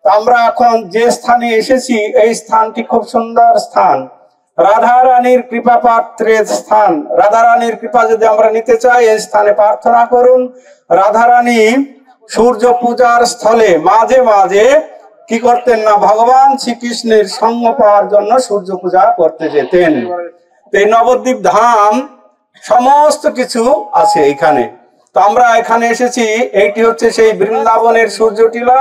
আমরা এখন যে স্থানে এসেছি এই স্থানটি খুব সুন্দর স্থান, রাধা রানীর কৃপা পাত্রের স্থান। রাধা রানীর কৃপা যদি আমরা নিতে চাই এই স্থানে প্রার্থনা করুন। রাধা রানী সূর্য পূজার স্থলে মাঝে মাঝে কি করতেন না, ভগবান শ্রীকৃষ্ণের সঙ্গ পাওয়ার জন্য সূর্য পূজা করতে যেতেন। এই নবদ্বীপ ধাম সমস্ত কিছু আছে এখানে। তো আমরা এখানে এসেছি, এইটি হচ্ছে সেই বৃন্দাবনের সূর্য টিলা,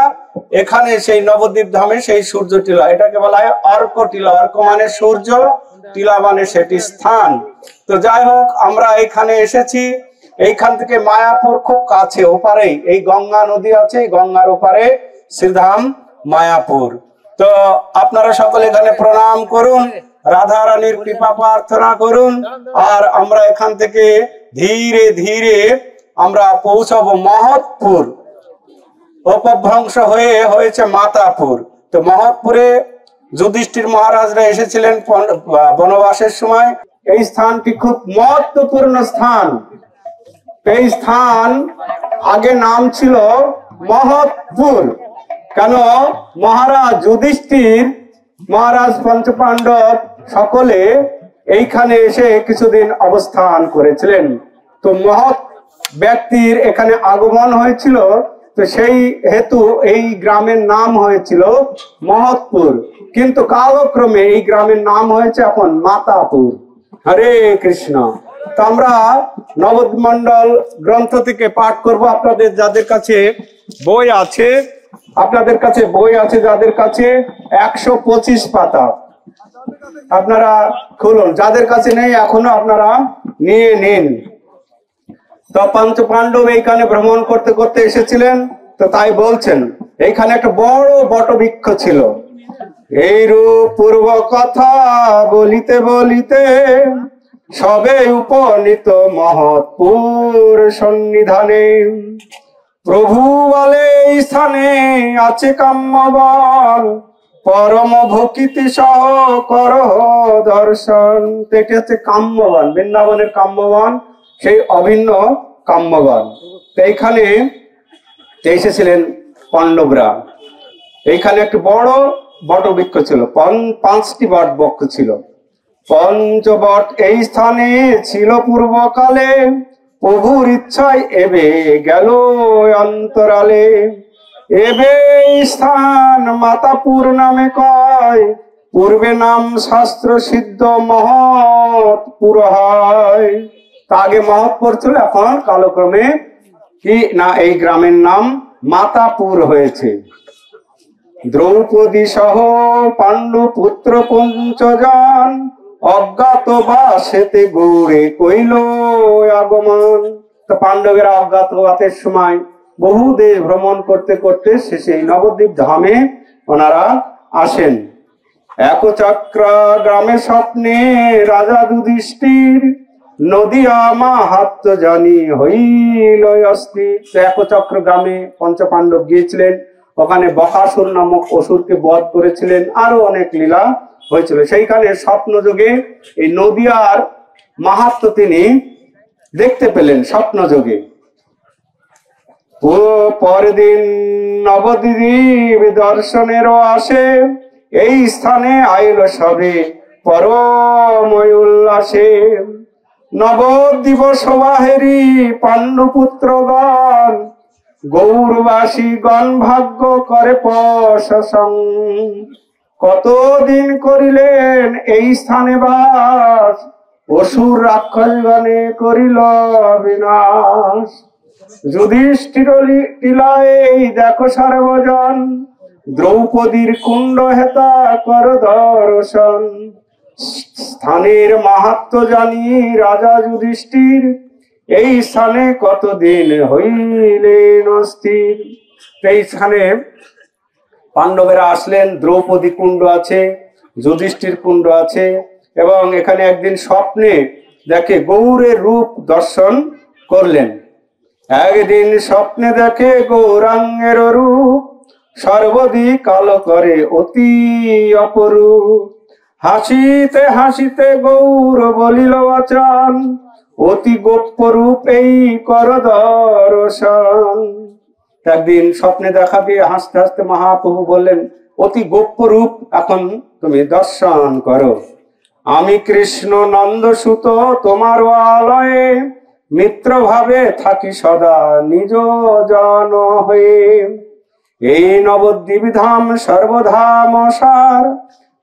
এখানে সেই নবদ্বীপ ধামে সেই সূর্য টিলা, এটাকে বলা হয় অর্ক টিলা। অর্ক মানে সূর্য, টিলা মানে সেটি স্থান। তো যাই হোক, আমরা এখানে এসেছি। এইখান থেকে মায়াপুর খুব কাছে, ওপারেই এই গঙ্গা নদী আছে, গঙ্গার ওপারে শ্রীধাম মায়াপুর। তো আপনারা সকলে এখানে প্রণাম করুন, রাধা রানীর কৃপা প্রার্থনা করুন। আর আমরা এখান থেকে ধীরে ধীরে আমরা পৌঁছাবো মহৎপুর। অপভ্রংশ হয়ে হয়েছে মাতাপুর। তো মহৎপুরে যুধিষ্ঠির মহারাজরা এসেছিলেন বনবাসের সময়। এই স্থানটি খুব মহত্বপূর্ণ স্থান। এই স্থান আগে নাম ছিল মহৎপুর। কেন? মহারাজ যুধিষ্ঠির, মহারাজ পঞ্চপাণ্ডব সকলে এইখানে এসে কিছুদিন অবস্থান করেছিলেন। তো মহৎ ব্যক্তির এখানে আগমন হয়েছিল, তো সেই হেতু এই গ্রামের নাম হয়েছিল মহৎপুর। কিন্তু কালক্রমে এই গ্রামের নাম হয়েছে এখন মাতাপুর। হরে কৃষ্ণ। তো আমরা নবদ্বীপমণ্ডল গ্রন্থ থেকে পাঠ করব। আপনাদের যাদের কাছে বই আছে, যাদের কাছে 125 পাতা, আপনারা খুলুন। যাদের কাছে নেই এখনো আপনারা নিয়ে নিন। তো পঞ্চপাণ্ডব এইখানে ভ্রমণ করতে করতে এসেছিলেন, তো তাই বলছেন এইখানে একটা বড় বটবৃক্ষ ছিল। এইরূপ পূর্ব কথা বলিতে বলিতে সবে উপনীত মহৎপুর সন্নিধানে। প্রভু বলে এই স্থানে আছে কাম্যবন, পরম ভক্তিতে সহ কর দর্শন। এটি হচ্ছে কাম্যবন, বৃন্দাবনের কাম্যবন, সেই অভিন্ন কাম্যবন। তো এইখানে এসেছিলেন পাণ্ডবরা। এইখানে একটি বড় বটবৃক্ষ ছিল, 5টি বট বৃক্ষ ছিল। পঞ্চবট এই স্থানে ছিল পূর্বকালে, প্রভুর ইচ্ছায় এবে গেল অন্তরালে। এবে স্থান মাতাপুর নামে কয়, পূর্বে নাম শাস্ত্র সিদ্ধ মহৎপুর হয়। আগে মহৎপুর ছিল, এখন কালক্রমে কি না এই গ্রামের নাম মাতাপুর হয়েছে। দ্রৌপদী সহ পাণ্ডু পুত্র পঞ্চজন, অজ্ঞাত বাসেতে গৌরে কইল আগমন। তো পাণ্ডবেরা অজ্ঞাতবাসের সময় বহু দেশ ভ্রমণ করতে করতে শেষে নবদ্বীপ ধামে ওনারা আসেন। একচক্রা গ্রামে স্বপ্নে রাজা যুধিষ্ঠির, নদিয়া মাহাত্ম্য জানি হইল অস্থির। একচক্র গ্রামে পঞ্চপাণ্ডব গিয়েছিলেন, ওখানে বকাসুর নামক অসুরকে বধ করেছিলেন, আরো অনেক লীলা হয়েছিল। সেইখানে স্বপ্ন যোগে এই নদিয়ার মাহাত্ম্য তিনি দেখতে পেলেন স্বপ্ন যোগে। ও পরের দিন নবদ্বীপ দর্শনেরও আসে, এই স্থানে আইল সবে পরম উল্লাসে। নবদ্বীপ সবাহেরি পাণ্ডুপুত্রগণ, গৌরবাসী গণ ভাগ্য করে প্রশংসা। কতদিন করিলেন এই স্থানে বাস, অসুর রাক্ষসগণে করিল বিনাশ। যুধিষ্ঠির টিলায় দেখো সার্বজন, দ্রৌপদীর কুণ্ড হেতা কর দর্শন। স্থানের মাহাত্ম্য জানি রাজা যুধিষ্ঠির, এই স্থানে কতদিন হইলেন অস্থির। এইখানে পাণ্ডবেরা আসলেন, দ্রৌপদী কুণ্ড আছে, যুধিষ্ঠির কুণ্ড আছে, এবং এখানে একদিন স্বপ্নে দেখে গৌরের রূপ দর্শন করলেন। একদিন স্বপ্নে দেখে গৌরাঙ্গের রূপ, সর্বদিক কালো করে অতি অপরূপ। হাসিতে হাসিতে গৌর বলিল বচন, অতি গোপ্য রূপ এই কর দর্শন। একদিন স্বপ্নে দেখা পেয়ে হাসতে হাসতে মহাপ্রভু বললেন, অতি গোপ্য রূপ এখন তুমি দর্শন করো। আমি কৃষ্ণ নন্দসুত তোমার আলয়ে, মিত্র ভাবে থাকি সদা নিজ জন হয়ে। এই নবদ্বীপ ধাম সর্বধাম সার,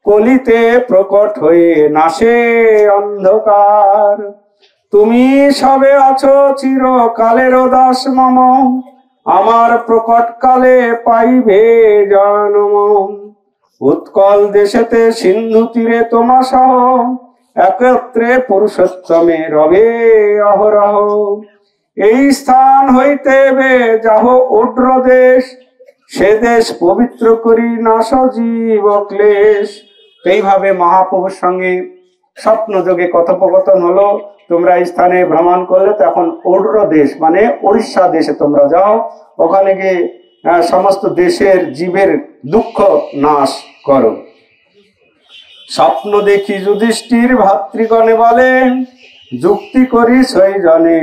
কলিতে প্রকট হয়ে নাশে অন্ধকার। তুমি সবে আছো চিরকালের দাস মম, আমার প্রকট কালে পাইবে জন্ম। উৎকল দেশেতে সিন্ধু তীরে তোমা সহ, একত্রে পুরুষোত্তমে রবে অহরহ। এই স্থান হইতে বে যাহ ওড্র দেশ, সে দেশ পবিত্র করি নাশ জীব ক্লেশ। এইভাবে মহাপ্রভুর সঙ্গে স্বপ্ন যোগে কথোপকথন হলো, তোমরা এই স্থানে ভ্রমণ করলে তখন ওড্র দেশ মানে উড়িষ্যা দেশে তোমরা যাও, ওখানে গিয়ে সমস্ত দেশের জীবের দুঃখ নাশ করো। স্বপ্ন দেখি যুধিষ্ঠির ভাতৃগণে বলে, যুক্তি করি সেই জনে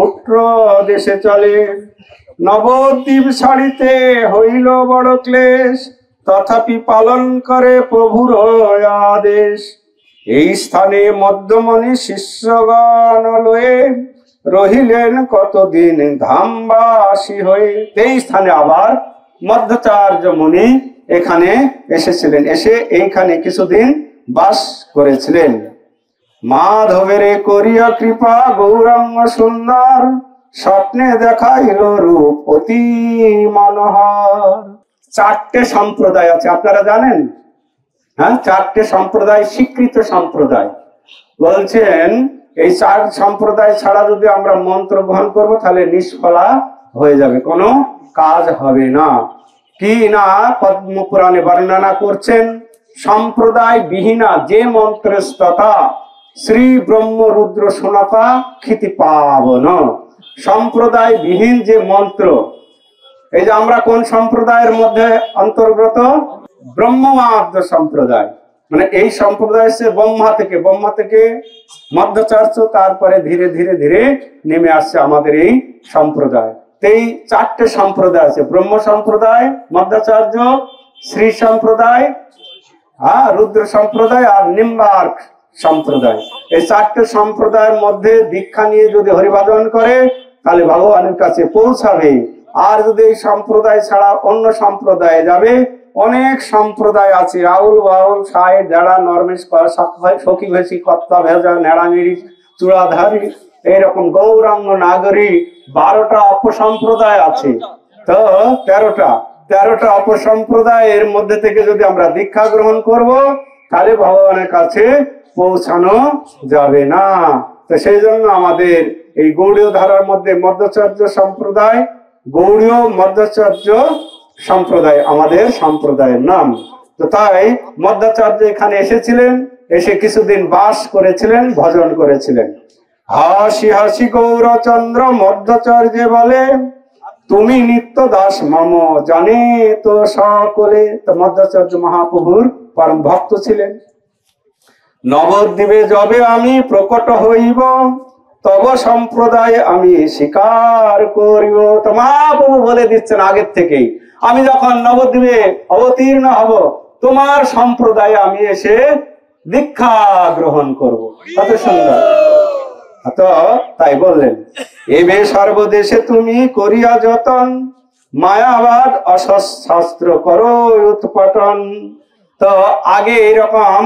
উট্র দেশে চলে। নবদ্বীপ ছাড়িতে হইল বড় ক্লেশ, তথাপি পালন করে প্রভুর আদেশ। এই স্থানে মধ্যমণি শিষ্যগণ লয়ে, রহিলেন কতদিন ধামবাসী হয়ে। এই স্থানে আবার মধ্যাচার্য মুনি এখানে এসেছিলেন, এসে এইখানে কিছুদিন বাস করেছিলেন। মাধবের করিয়া কৃপা গৌরাঙ্গ সুন্দর, স্বপ্নে দেখাইল রূপ অতি মনোহর। চারটে সম্প্রদায় আছে, আপনারা জানেন? হ্যাঁ, চারটে সম্প্রদায়, স্বীকৃত সম্প্রদায়। বলছেন এই চার সম্প্রদায় ছাড়া যদি আমরা মন্ত্র গ্রহণ করবো তাহলে নিষ্ফলা হয়ে যাবে, কোনো কাজ হবে না। কি না পদ্মপুরাণে বর্ণনা করছেন, সম্প্রদায় বিহীনা যে মন্ত্রস্ততা, শ্রী ব্রহ্ম রুদ্র সোনাপা ক্ষিতি পাবন। সম্প্রদায় বিহীন যে মন্ত্র, এই যে আমরা কোন সম্প্রদায়ের মধ্যে অন্তর্গত? ব্রহ্মমাদ্য সম্প্রদায়। মানে এই সম্প্রদায় সে ব্রহ্মা থেকে মধ্যাচার্য, তারপরে ধীরে ধীরে ধীরে নেমে আসছে আমাদের এই সম্প্রদায়। এই চারটে সম্প্রদায় আছে, ব্রহ্ম সম্প্রদায়, মধ্যাচার্য, শ্রী সম্প্রদায়, রুদ্র সম্প্রদায় আর নিম্বার্ক সম্প্রদায়। এই চারটে সম্প্রদায়ের মধ্যে দীক্ষা নিয়ে যদি হরিবাদন করে তাহলে ভগবানের কাছে পৌঁছাবে। আর যদি এই সম্প্রদায় ছাড়া অন্য সম্প্রদায়ে যাবে, অনেক সম্প্রদায় আছে, আউল বাউল সাই দেড়া নরমেশ সখী ভেসি কত্তা ভেজা নেড়া নিড়ি চূড়াধারী, এইরকম গৌরাঙ্গ নাগরী 12টা অপসম্প্রদায় আছে। তো 13টা অপসম্প্রদায়ের মধ্যে থেকে যদি আমরা দীক্ষা গ্রহণ করব তাহলে ভগবানের কাছে পৌঁছানো যাবে না। তো সেই জন্য আমাদের এই গৌড়ীয় ধারার মধ্যে মধ্যাচার্য সম্প্রদায়, গৌড়ীয় মধ্যাচার্য সম্প্রদায় আমাদের সম্প্রদায়ের নাম। তো তাই মধ্যাচার্য এখানে এসেছিলেন, এসে কিছুদিন বাস করেছিলেন, ভজন করেছিলেন। হাসি হাসি গৌরচন্দ্র মধ্যাচার্য বলে, তুমি নিত্য দাস মম জানে তো সকলে। তো মধ্যাচার্য মহাপ্রভুর পরম ভক্ত ছিলেন। নবদ্বীপে যবে আমি প্রকট হইব, তব সম্প্রদায় আমি স্বীকার করিব। তো মহাপ্রভু বলে দিচ্ছেন আগের থেকেই, আমি যখন নবদ্বীপে অবতীর্ণ হব তোমার সম্প্রদায়ে আমি এসে দীক্ষা গ্রহণ করব। কত সুন্দর। তো তাই বললেন, এবে সর্বদেশে তুমি করিয়া যতন, মায়াবাদ অশাস্ত্র করো উৎপাটন। তো আগে এরকম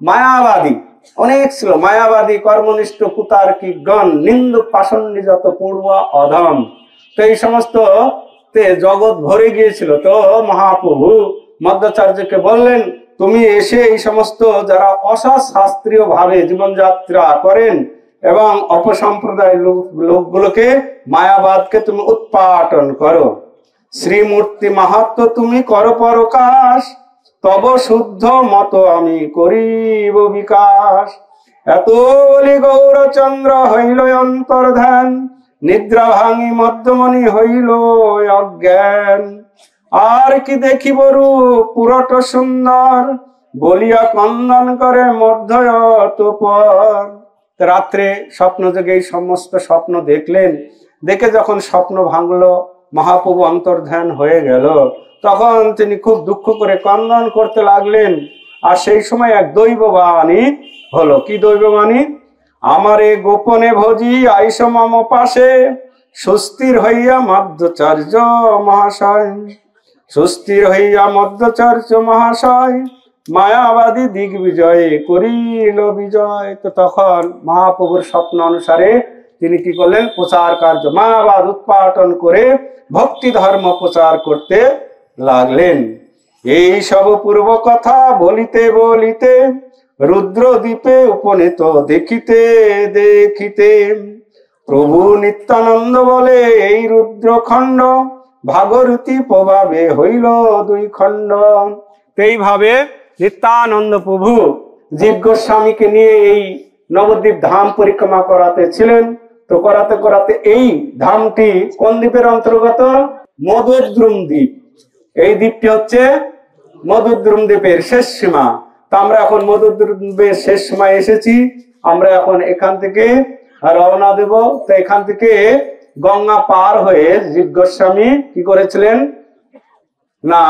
মায়াবাদী অনেক ছিল, মায়াবাদী কর্মনিষ্ঠ কুতার্কিক গণ, নিন্দুক পাষণ্ডী যত পূর্ব অধম। তো এই সমস্ত জগৎ ভরে গিয়েছিল। তো মহাপ্রভু মধ্যাচার্যকে বললেন, তুমি এসে এই সমস্ত যারা অশাস্ত্রীয় ভাবে জীবনযাত্রা করেন এবং অপসম্প্রদায় লোকগুলোকে, মায়াবাদকে তুমি উৎপাটন করো। শ্রীমূর্তি মাহাত্ম তুমি করো প্রকাশ, তব শুদ্ধ মত আমি করিব বিকাশ। এত বলি গৌরচন্দ্র হইল অন্তর্ধান, নিদ্রা ভাঙি মধ্যমণি হইল অজ্ঞান। আর কি দেখিব রূপ পুরট সুন্দর, বলিয়া কন্দন করে মধ্যয়তপর। রাত্রে স্বপ্ন যোগে এই সমস্ত স্বপ্ন দেখলেন, দেখে যখন স্বপ্ন ভাঙলো মহাপ্রভু অন্তর্ধান হয়ে গেল, তখন তিনি খুব দুঃখ করে ক্রন্দন করতে লাগলেন। আর সেই সময় এক দৈববাণী হলো। কি দৈববাণী? আমারে গোপনে ভজি আইস মম পাশে, সুস্থির হইয়া মধ্যাচার্য মহাশয়, সুস্থির হইয়া মধ্যাচার্য মহাশয়, মায়াবাদী দিগ্বিজয়ে করিল বিজয়। তো তখন মহাপ্রভুর স্বপ্ন অনুসারে তিনি কি করলেন? প্রচার কার্য, মায়াবাদ উৎপাটন করে ভক্তি ধর্ম প্রচার করতে লাগলেন। এই সব পূর্ব কথা বলিতে বলিতে রুদ্রদ্বীপে উপনীত দেখিতে দেখিতে প্রভু নিত্যানন্দ বলে এই রুদ্রখণ্ড ভাগরতী প্রভাবে হইল 2 খণ্ড। এইভাবে নিত্যানন্দ প্রভু জীব গোস্বামীকে নিয়ে এই নবদ্বীপ ধাম পরিক্রমা করাতে ছিলেন। তো করাতে করাতে এই ধামটি কোন দ্বীপের অন্তর্গত? মধুদ্রুম দ্বীপ। এই দ্বীপটি হচ্ছে মধুদ্রুম দ্বীপের শেষ সীমা। তো আমরা এখন মধুদ্রুম দ্বীপের শেষ সীমায় এসেছি। আমরা এখন এখান থেকে রওনা দেব। তো এখান থেকে গঙ্গা পার হয়ে জীব গোস্বামী কি করেছিলেন না,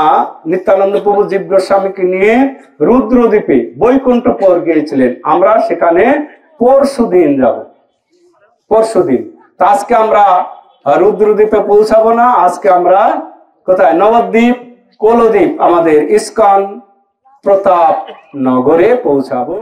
নিত্যানন্দ প্রভু জীব গোস্বামীকে নিয়ে রুদ্রদ্বীপে বৈকুণ্ঠপুর গিয়েছিলেন। আমরা সেখানে পরশুদিন যাব, পরশুদিন। তো আজকে আমরা রুদ্রদ্বীপে পৌঁছাবো না, আজকে আমরা কোথায়? নবদ্বীপ কোলদ্বীপ আমাদের ইস্কন প্রতাপ নগরে পৌঁছাবো।